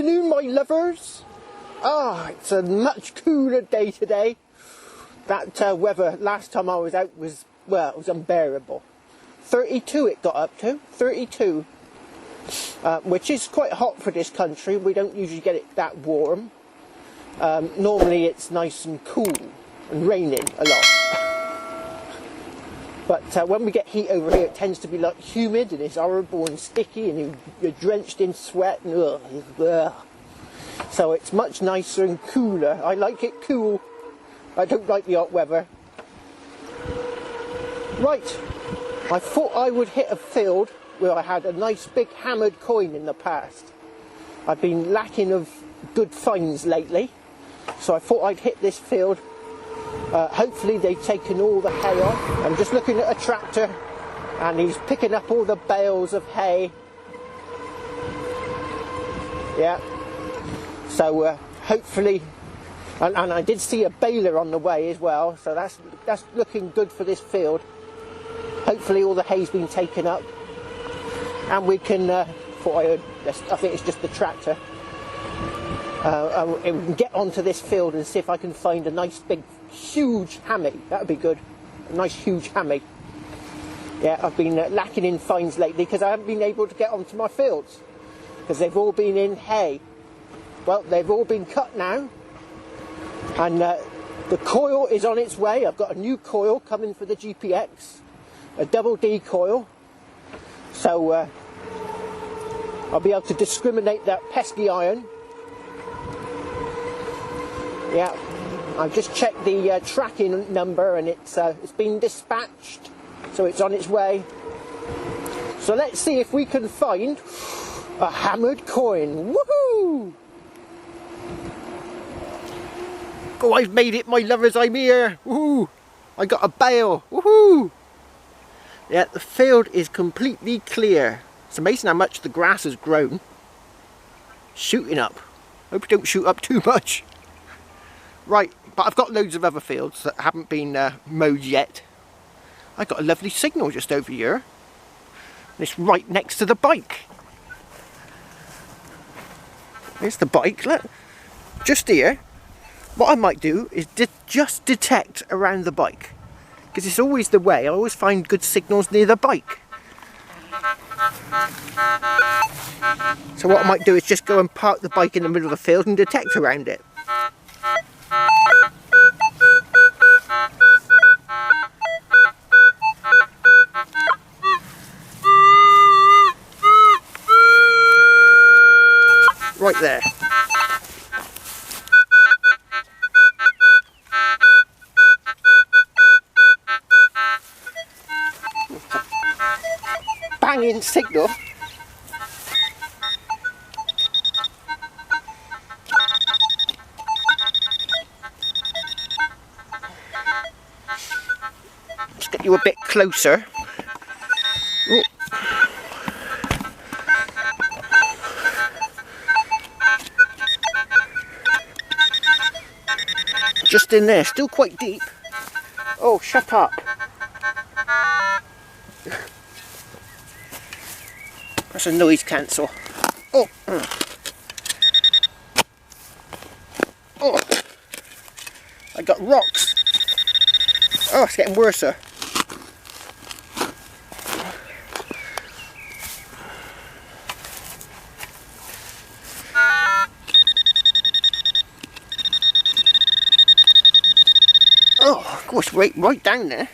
afternoon, my lovers. It's a much cooler day today. That weather last time I was out was, well, it was unbearable. 32 it got up to, 32, which is quite hot for this country. We don't usually get it that warm. Normally it's nice and cool and raining a lot. But when we get heat over here, it tends to be like humid and it's horrible and sticky and you're drenched in sweat and ugh. So it's much nicer and cooler. I like it cool. I don't like the hot weather. Right, I thought I would hit a field where I had a nice big hammered coin in the past. I've been lacking of good finds lately, so I thought I'd hit this field. Hopefully they've taken all the hay off. I'm just looking at a tractor and he's picking up all the bales of hay. Yeah, so hopefully, and I did see a baler on the way as well, so that's looking good for this field. Hopefully all the hay's been taken up and we can, I think it's just the tractor. We can get onto this field and see if I can find a nice big huge hammy. That would be good. A nice huge hammy. Yeah, I've been lacking in finds lately because I haven't been able to get onto my fields because they've all been in hay. Well, they've all been cut now and the coil is on its way. I've got a new coil coming for the GPX, a double D coil, so I'll be able to discriminate that pesky iron. Yeah, I've just checked the tracking number and it's been dispatched, so it's on its way. So let's see if we can find a hammered coin. Woohoo! Oh, I've made it, my lovers, I'm here. Woohoo! I got a bale. Woohoo! Yeah, the field is completely clear. It's amazing how much the grass has grown. Shooting up. Hope it don't shoot up too much. Right, but I've got loads of other fields that haven't been mowed yet. I got a lovely signal just over here. And it's right next to the bike. There's the bike, look. Just here. What I might do is just detect around the bike. Because it's always the way. I always find good signals near the bike. So what I might do is just go and park the bike in the middle of the field and detect around it. Right there. Banging signal. Let's get you a bit closer. Ooh. Just in there, still quite deep. Oh, shut up. That's a noise cancel. Oh. Oh. I got rocks. Oh, it's getting worse. Oh, of course, right down there.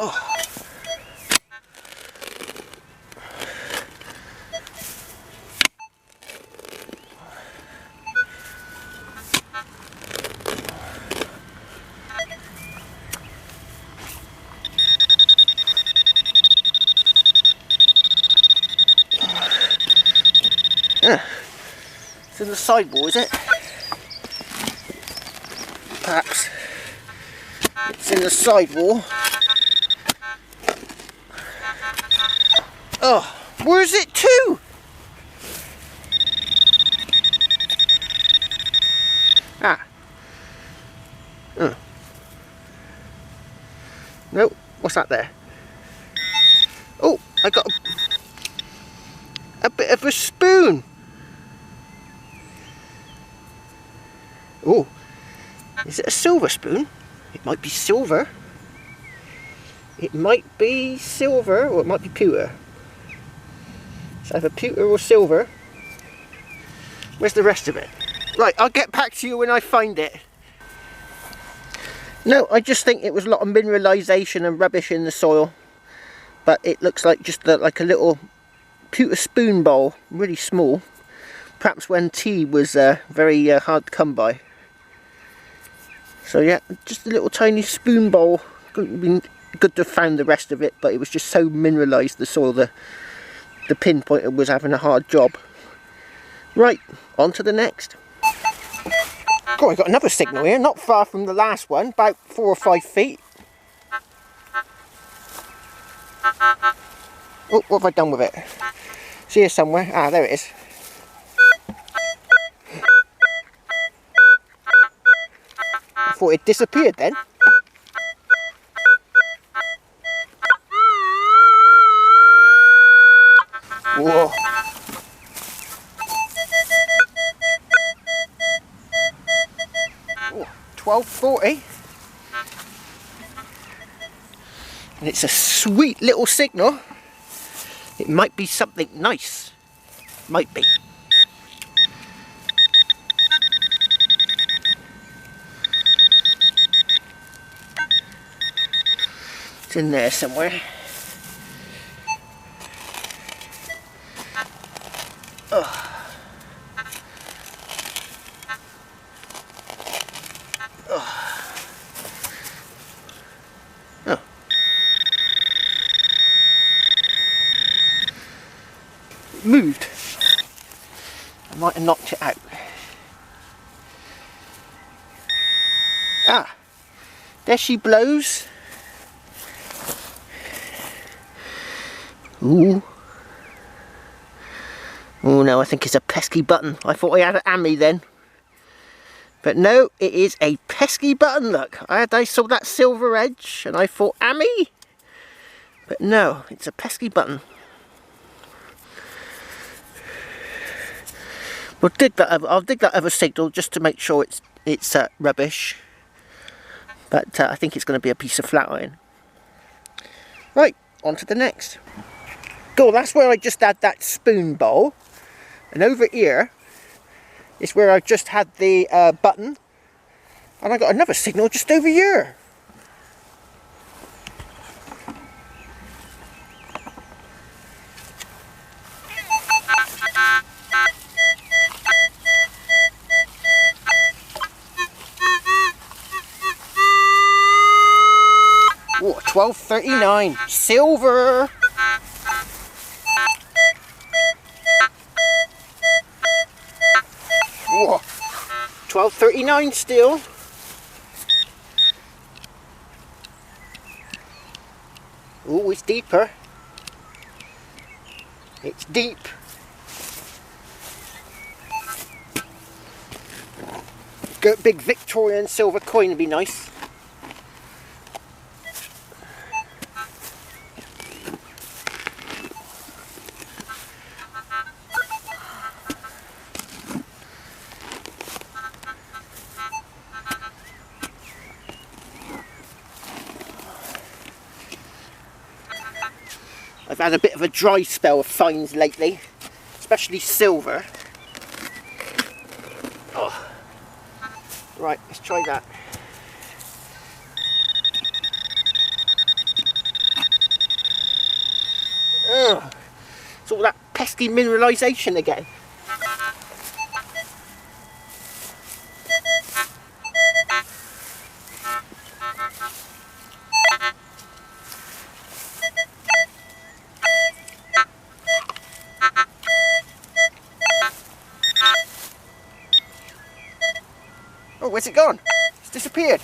Oh. It's in the sidewall, is it? Perhaps it's in the sidewall. Oh, where's it to? Ah. Nope. What's that there? Oh, I got a bit of a spoon. Oh, is it a silver spoon? It might be silver. It might be silver, or it might be pewter. It's either pewter or silver. Where's the rest of it? Right, I'll get back to you when I find it. No, I just think it was a lot of mineralisation and rubbish in the soil. But it looks like just like a little pewter spoon bowl, really small. Perhaps when tea was very hard to come by. So yeah, just a little tiny spoon bowl. Couldn't have been good to have found the rest of it, but it was just so mineralised, the soil, the pinpointer was having a hard job. Right, on to the next. Oh, I got another signal here, not far from the last one, about 4 or 5 feet. Oh, what have I done with it? It's here somewhere. Ah, there it is. I thought it disappeared then. Whoa. Oh, 1240. And it's a sweet little signal. It might be something nice. Might be. It's in there somewhere. Oh. Oh. Oh. It moved. I might have knocked it out. Ah, there she blows. Ooh. Oh no, I think it's a pesky button. I thought I had an AMI then. But no, it is a pesky button, look. I saw that silver edge and I thought AMI. But no, it's a pesky button. I'll dig that other signal just to make sure it's rubbish. But I think it's going to be a piece of flat iron. Right, on to the next. Cool, that's where I just had that spoon bowl. And over here is where I've just had the button. And I got another signal just over here. Whoa, 1239, silver. Whoa, 1239 still. Oh, it's deeper. It's deep. Got a big Victorian silver coin would be nice. I've had a bit of a dry spell of finds lately, especially silver. Oh. Right, let's try that. Ugh. It's all that pesky mineralisation again. Oh, where's it gone? It's disappeared.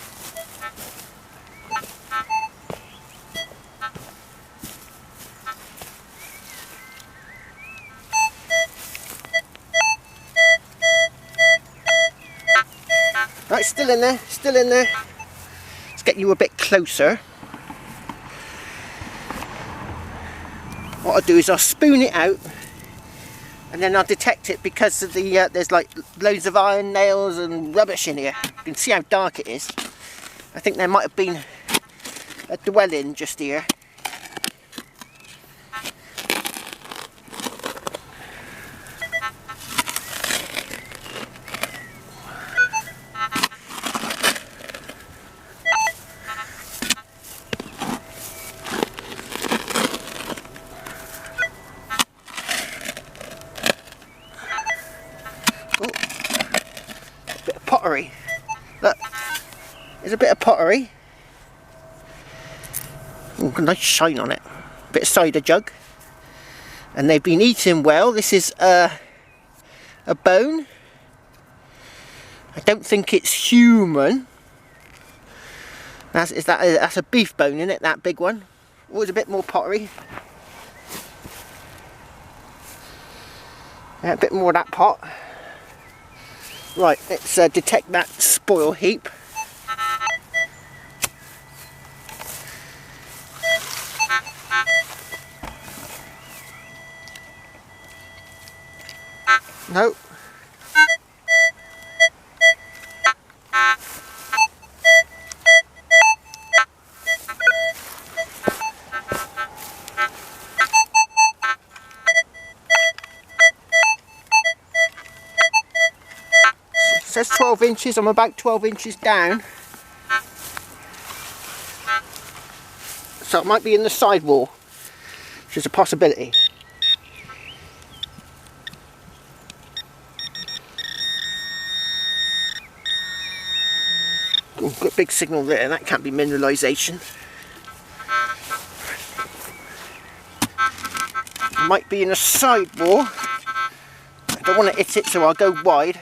it's still in there, still in there. Let's get you a bit closer. What I'll do is I'll spoon it out and then I'll detect it because of the there's like loads of iron nails and rubbish in here. You can see how dark it is. I think there might have been a dwelling just here. Pottery. Look, there's a bit of pottery. Ooh, a nice shine on it. Bit of cider jug. And they've been eating well. This is a bone. I don't think it's human. That's a beef bone, isn't it? That big one. Oh, there's a bit more pottery. Yeah, a bit more of that pot. Right, let's detect that spoil heap. No. It says 12 inches, I'm about 12 inches down. So it might be in the sidewall, which is a possibility. Ooh, got a big signal there, that can't be mineralisation. Might be in a sidewall. I don't want to hit it, so I'll go wide.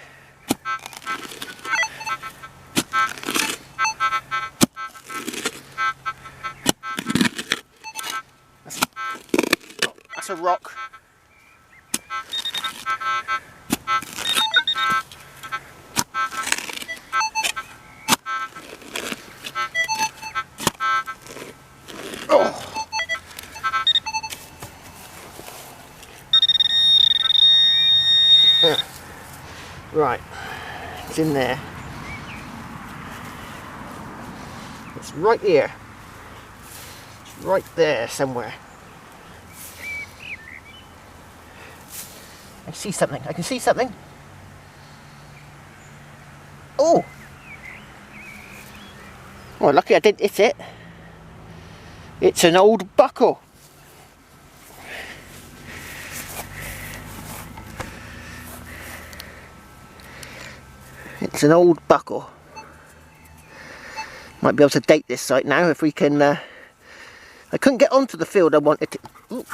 That's a rock. Oh. Yeah. Right, it's in there. It's right here. It's right there somewhere. I see something. I can see something. Oh! Well, lucky I didn't hit it. It's an old buckle. It's an old buckle. Might be able to date this site now if we can. I couldn't get onto the field I wanted to. Ooh.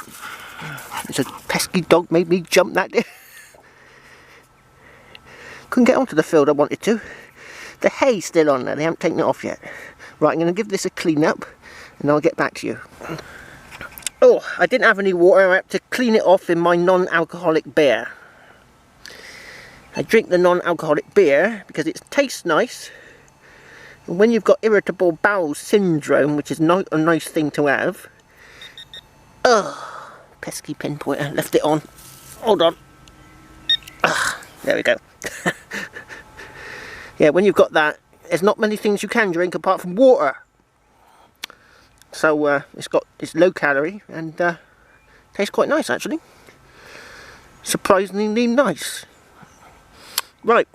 It's a pesky dog made me jump that day. Couldn't get onto the field I wanted to. The hay's still on there, they haven't taken it off yet. Right, I'm going to give this a clean up and I'll get back to you. Oh, I didn't have any water, I had to clean it off in my non-alcoholic beer. I drink the non-alcoholic beer because it tastes nice. And when you've got irritable bowel syndrome, which is not a nice thing to have. Ugh. Pesky pinpointer, left it on. Hold on. There we go. Yeah, when you've got that, there's not many things you can drink apart from water. So it's low calorie and tastes quite nice actually. Surprisingly nice. Right.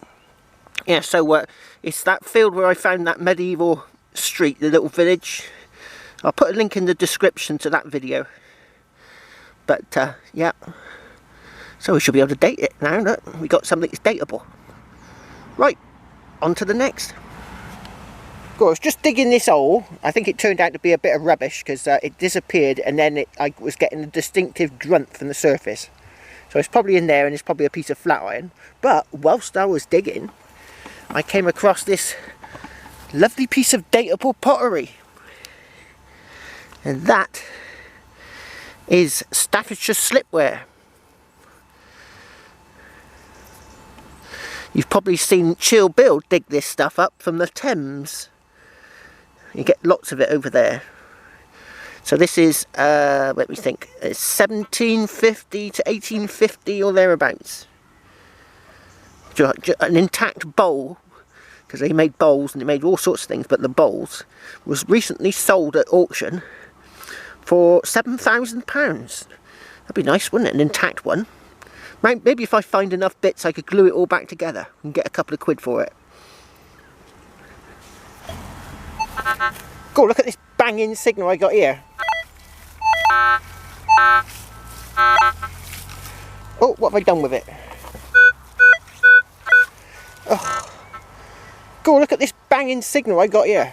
Yeah, so it's that field where I found that medieval street, the little village. I'll put a link in the description to that video. But yeah, so we should be able to date it now. Look, we got something that's dateable. Right, on to the next. Cool, I was just digging this hole. I think it turned out to be a bit of rubbish because it disappeared and then I was getting a distinctive grunt from the surface. So it's probably in there and it's probably a piece of flat iron. But whilst I was digging, I came across this lovely piece of dateable pottery. And that is Staffordshire slipware. You've probably seen Chill Bill dig this stuff up from the Thames. You get lots of it over there. So this is, let me think, it's 1750 to 1850 or thereabouts. An intact bowl, because they made bowls and they made all sorts of things, but the bowls was recently sold at auction for £7,000. That'd be nice, wouldn't it? An intact one. Maybe if I find enough bits I could glue it all back together and get a couple of quid for it. Go look at this banging signal I got here. Oh, what have I done with it? Oh. Go look at this banging signal I got here.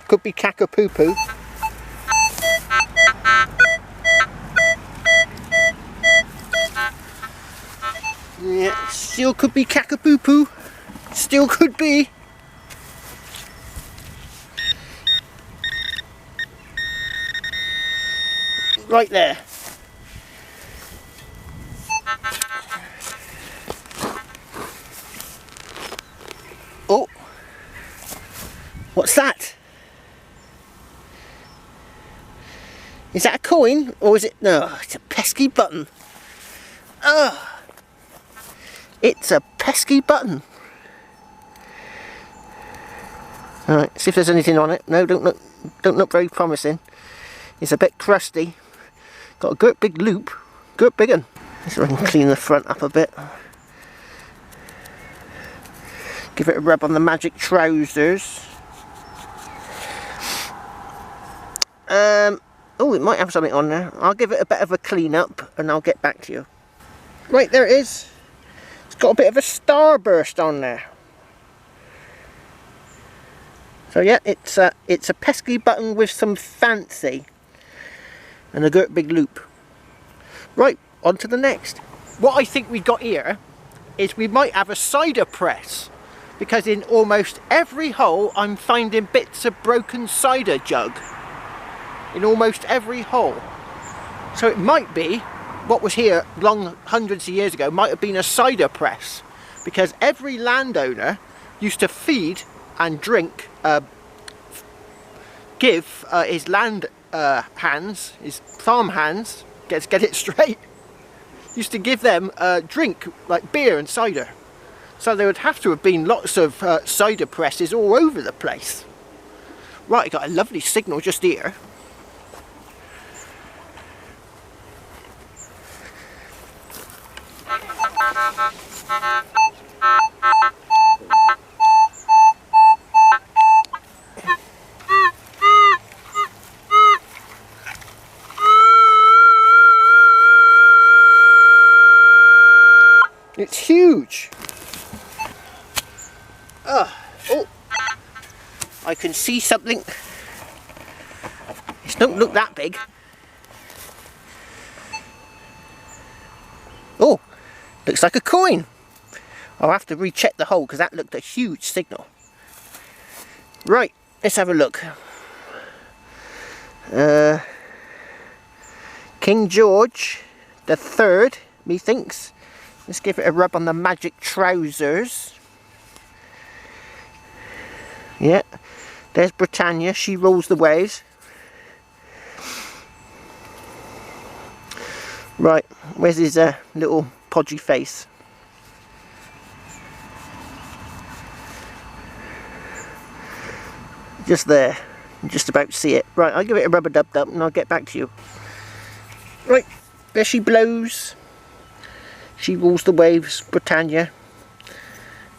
Could be caca-poo-poo. Yeah, still could be caca-poo-poo. Still could be. Right there. Oh. What's that? Is that a coin, or is it... No, it's a pesky button. Ugh. It's a pesky button. Alright, see if there's anything on it. No, don't look very promising. It's a bit crusty. Got a good big loop. Good big one. Let's see if I can clean the front up a bit. Give it a rub on the magic trousers. Oh, it might have something on there. I'll give it a bit of a clean up and I'll get back to you. Right, there it is. It's got a bit of a starburst on there. So yeah, it's a pesky button with some fancy. And a good big loop. Right, on to the next. What I think we got here is we might have a cider press. Because in almost every hole I'm finding bits of broken cider jug. In almost every hole. So it might be, what was here long hundreds of years ago, might have been a cider press. Because every landowner used to feed and drink, give his land hands, his farm hands, get it straight, used to give them drink like beer and cider. So there would have to have been lots of cider presses all over the place. Right, I got a lovely signal just here. It's huge. Oh, I can see something. It don't look that big. Oh, looks like a coin. I'll have to recheck the hole because that looked a huge signal. Right, let's have a look. King George the Third, methinks. Let's give it a rub on the magic trousers. Yeah, there's Britannia, she rules the waves. Right, where's his little podgy face? Just there, I'm just about to see it. Right, I'll give it a rubber dub dub and I'll get back to you. Right, there she blows. She rules the waves, Britannia.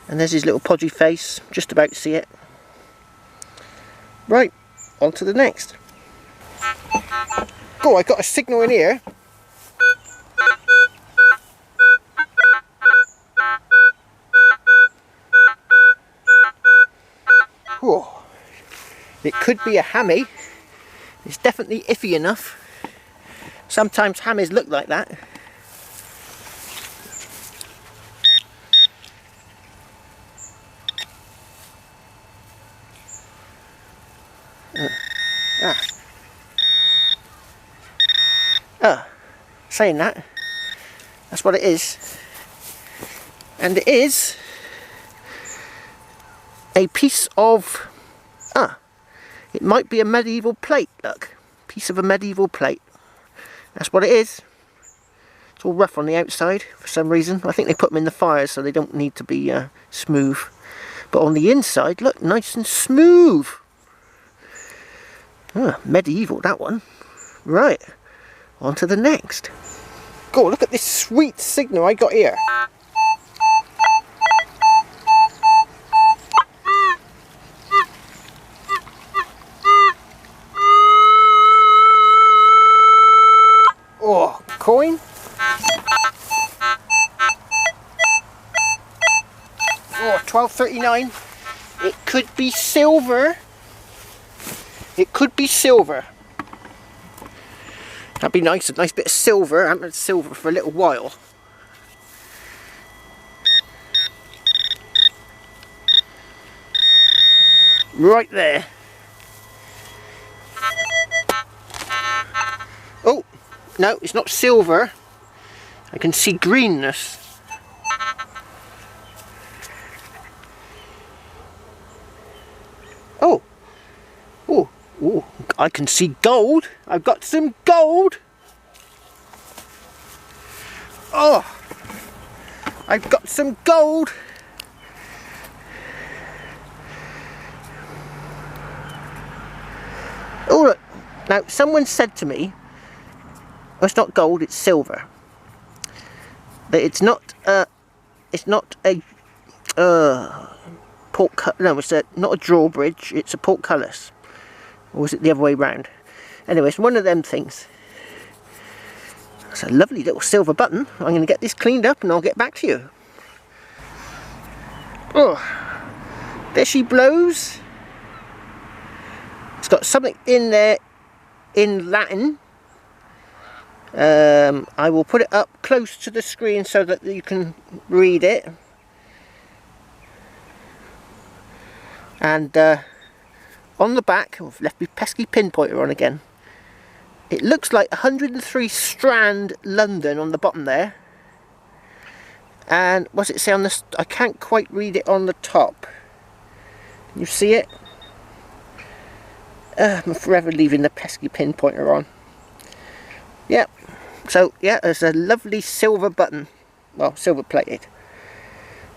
And there's his little podgy face, just about to see it. Right, on to the next. Oh, I got a signal in here. Oh, it could be a hammy. It's definitely iffy enough. Sometimes hammies look like that. saying that. That's what it is. And it is a piece of, it might be a medieval plate, look. Piece of a medieval plate. That's what it is. It's all rough on the outside for some reason. I think they put them in the fire so they don't need to be smooth. But on the inside, look, nice and smooth. Medieval, that one. Right, on to the next. Go, look at this sweet signal I got here. Oh, coin. Oh, 12.39. It could be silver. It could be silver. That'd be nice, a nice bit of silver. I haven't had silver for a little while. Right there. Oh, no, it's not silver. I can see greenness. Oh. Oh. Oh, I can see gold. I've got some gold. Oh, I've got some gold. Oh, look. Now, someone said to me, oh, it's not gold, it's silver. But it's not a no, it's not a drawbridge, it's a portcullis. Or was it the other way round? Anyway, it's one of them things. It's a lovely little silver button. I'm going to get this cleaned up and I'll get back to you. Oh, there she blows. It's got something in there in Latin. I will put it up close to the screen so that you can read it. And on the back, I've left my pesky pinpointer on again. It looks like 103 Strand, London on the bottom there. And what's it say on this? I can't quite read it on the top. Can you see it? I'm forever leaving the pesky pinpointer on. Yep. So, yeah, there's a lovely silver button. Well, silver plated.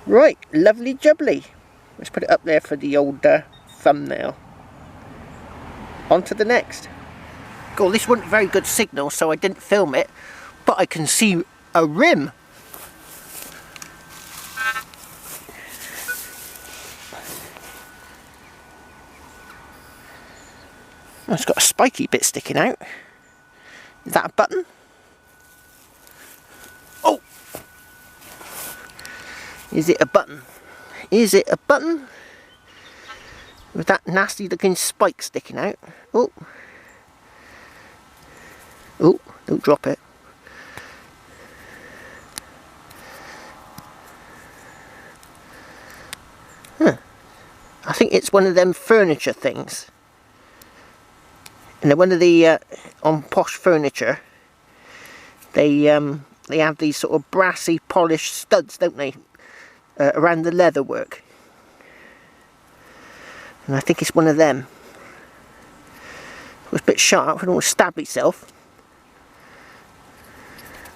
Right, lovely jubbly. Let's put it up there for the old thumbnail. On to the next. God, this wasn't a very good signal, so I didn't film it. But I can see a rim. Oh, it's got a spiky bit sticking out. Is that a button? Oh! Is it a button? Is it a button? With that nasty looking spike sticking out. Oh! Oh, don't drop it. Huh. I think it's one of them furniture things. And one of the on posh furniture, they have these sort of brassy polished studs, don't they, around the leather work. And I think it's one of them. It was a bit sharp. I don't want to stab myself.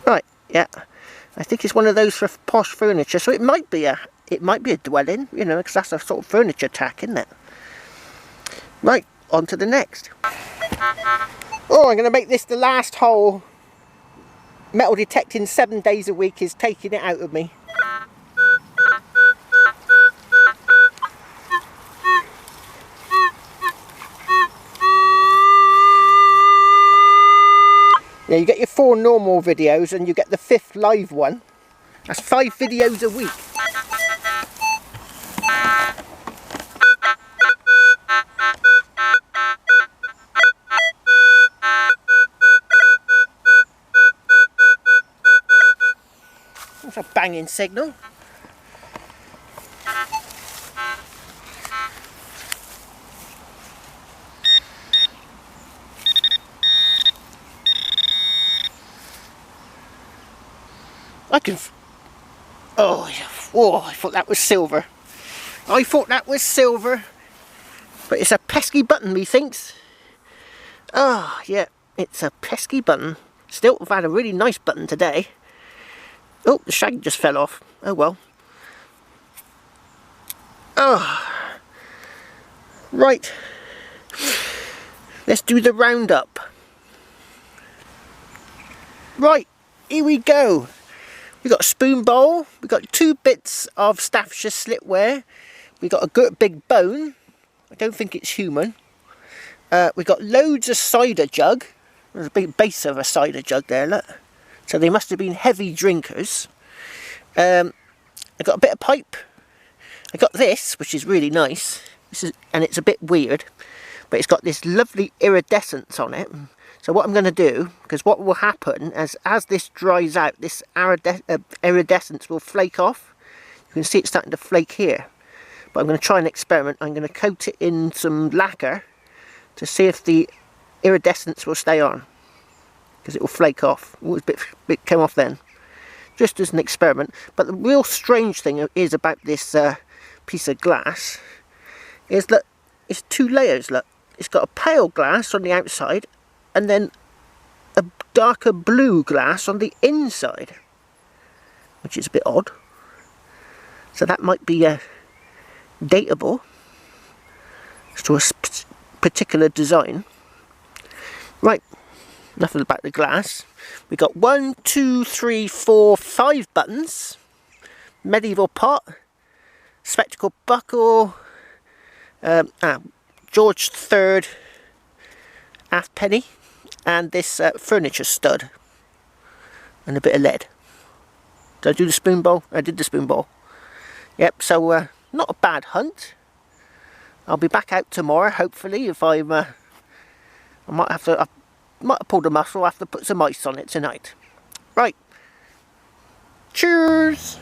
Right, yeah. I think it's one of those for posh furniture. So it might be a dwelling, you know, because that's a sort of furniture tack, isn't it? Right, on to the next. Oh, I'm going to make this the last hole. Metal detecting 7 days a week is taking it out of me. Yeah, you get your 4 normal videos and you get the 5th live one. That's 5 videos a week. That's a banging signal. I can... Oh, yeah. Whoa, I thought that was silver. I thought that was silver. But it's a pesky button, methinks. Ah, yeah, it's a pesky button. Still, I've had a really nice button today. Oh, the shag just fell off. Oh well. Oh. Right. Let's do the roundup. Right, here we go. We've got a spoon bowl. We've got 2 bits of Staffordshire slipware. We've got a good big bone. I don't think it's human. We've got loads of cider jug. There's a big base of a cider jug there, look. So they must have been heavy drinkers. I got a bit of pipe. I got this, which is really nice. And it's a bit weird, but it's got this lovely iridescence on it. So what I'm going to do, because what will happen as this dries out, this iridescence will flake off. You can see it's starting to flake here. But I'm going to try an experiment. I'm going to coat it in some lacquer to see if the iridescence will stay on, because it will flake off. Oh, it's a bit came off then. Just as an experiment. But the real strange thing is about this piece of glass is that it's 2 layers. Look, it's got a pale glass on the outside and then a darker blue glass on the inside, which is a bit odd. So that might be dateable to a particular design. Right, nothing about the glass. We got 1, 2, 3, 4, 5 buttons, medieval pot, spectacle buckle, George III halfpenny, and this furniture stud, and a bit of lead. Did I do the spoon bowl? I did the spoon bowl. Yep, so not a bad hunt. I'll be back out tomorrow, hopefully. If I might have pulled a muscle. I'll have to put some ice on it tonight. Right. Cheers!